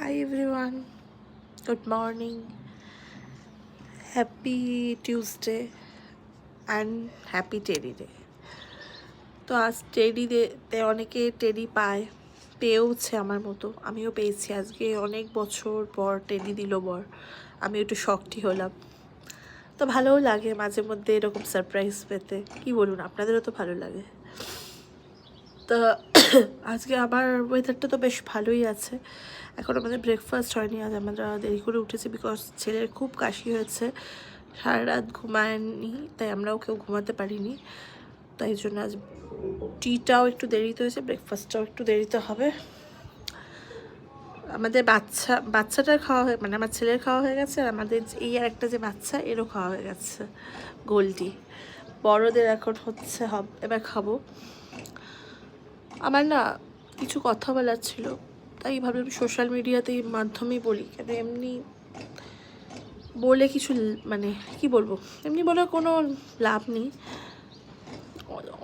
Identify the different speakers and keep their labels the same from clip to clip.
Speaker 1: Hi everyone, good morning, happy Tuesday and happy teddy day. তো আজ teddy ডেতে অনেকে টেডি পায়, পেয়েওছে আমার মতো, আমিও পেয়েছি। আজকে অনেক বছর পর টেডি দিল বর, আমি একটু শকটি হলাম। তো ভালোও লাগে মাঝে মধ্যে এরকম সারপ্রাইজ পেতে, কি বলুন, আপনাদেরও তো ভালো লাগে। তো আজকে আমার ওয়েদারটা তো বেশ ভালোই আছে। এখন আমাদের ব্রেকফাস্ট হয়নি, আজ আমরা দেরি করে উঠেছি বিকজ ছেলের খুব কাশি হয়েছে, সারা রাত ঘুমায়নি, তাই আমরাও কেউ ঘুমাতে পারিনি। তাই জন্য আজ টিটাও একটু দেরিতে হয়েছে, ব্রেকফাস্টটাও একটু দেরিতে হবে। আমাদের বাচ্চাটার খাওয়া হয়ে মানে আমার ছেলের খাওয়া হয়ে গেছে, আর আমাদের এই আর একটা যে বাচ্চা এরও খাওয়া হয়ে গেছে, গোল্ডি। বড়দের এখন হচ্ছে এবার খাবো। আমার না কিছু কথা বলার ছিল, তাই ভাবলাম সোশ্যাল মিডিয়াতে এই মাধ্যমেই বলি, কেন এমনি বলে কিছু মানে কি বলবো, এমনি বলে কোনো লাভ নেই।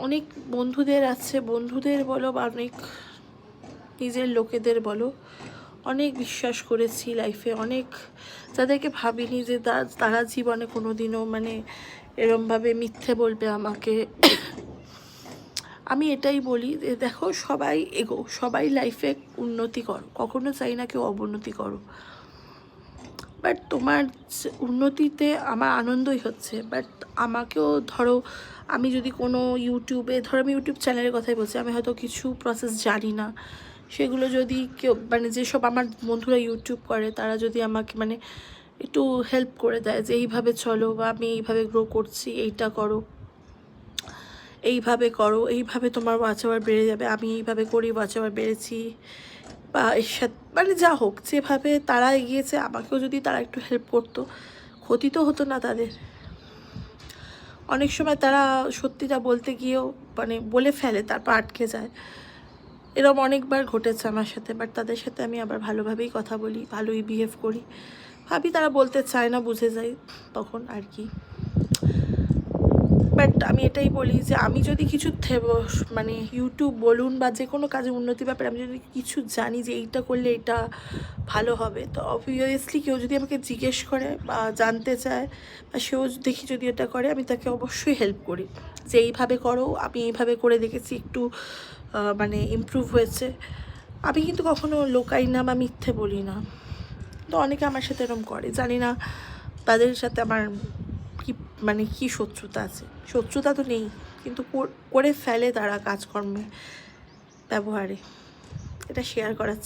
Speaker 1: অনেক বন্ধুদের আছে, বন্ধুদের বলো বা অনেক নিজের লোকেদের বলো, অনেক বিশ্বাস করেছি লাইফে, অনেক যাদেরকে ভাবিনি যে তারা জীবনে কোনো দিনও মানে এরমভাবে মিথ্যে বলবে আমাকে। আমি এটাই বলি যে দেখো, সবাই সবাই লাইফে উন্নতি করো, কখনো চাই না কেউ অবনতি করো, বাট তোমার উন্নতিতে আমার আনন্দই হচ্ছে। বাট আমাকেও ধরো, আমি যদি কোনো আমি ইউটিউব চ্যানেলের কথাই বলছি, আমি হয়তো কিছু প্রসেস জানি না, সেগুলো যদি কেউ মানে যেসব আমার বন্ধুরা ইউটিউব করে তারা যদি আমাকে মানে একটু হেল্প করে দেয় যে এইভাবে চলো, বা আমি এইভাবে গ্রো করছি, এইটা করো, এইভাবে করো, এইভাবে তোমার ওয়াচ আওয়ার বেড়ে যাবে, আমি এইভাবে করি ওয়াচ আওয়ার বেড়েছি, বা এর সাথে মানে যা হোক, যেভাবে তারা এগিয়েছে আমাকেও যদি তারা একটু হেল্প করতো, ক্ষতি তো হতো না তাদের। অনেক সময় তারা সত্যিটা বলতে গিয়েও মানে বলে ফেলে, তারপর আটকে যায়, এরকম অনেকবার ঘটেছে আমার সাথে। বাট তাদের সাথে আমি আবার ভালোভাবেই কথা বলি, ভালোই বিহেভ করি, ভাবি তারা বলতে চায় না, বুঝে যাই তখন আর কি। বাট আমি এটাই বলি যে আমি যদি কিছু মানে ইউটিউব বলুন বা যে কোনো কাজে উন্নতি ব্যাপারে আমি যদি কিছু জানি যে এইটা করলে এটা ভালো হবে, তো অবভিয়াসলি কেউ যদি আমাকে জিজ্ঞেস করে বা জানতে চায় বা সেও দেখি যদি এটা করে, আমি তাকে অবশ্যই হেল্প করি যে এইভাবে করো, আমি এইভাবে করে দেখেছি, একটু মানে ইমপ্রুভ হয়েছে। আমি কিন্তু কখনো লোকাই না বা মিথ্যে বলি না। তো অনেকে আমার সাথে এরকম করে, জানি না তাদের সাথে আমার কি মানে কি শত্রুতা আছে, শত্রুতা তো নেই, কিন্তু করে ফেলে তারা কাজকর্মে, ব্যবহারে। এটা শেয়ার করার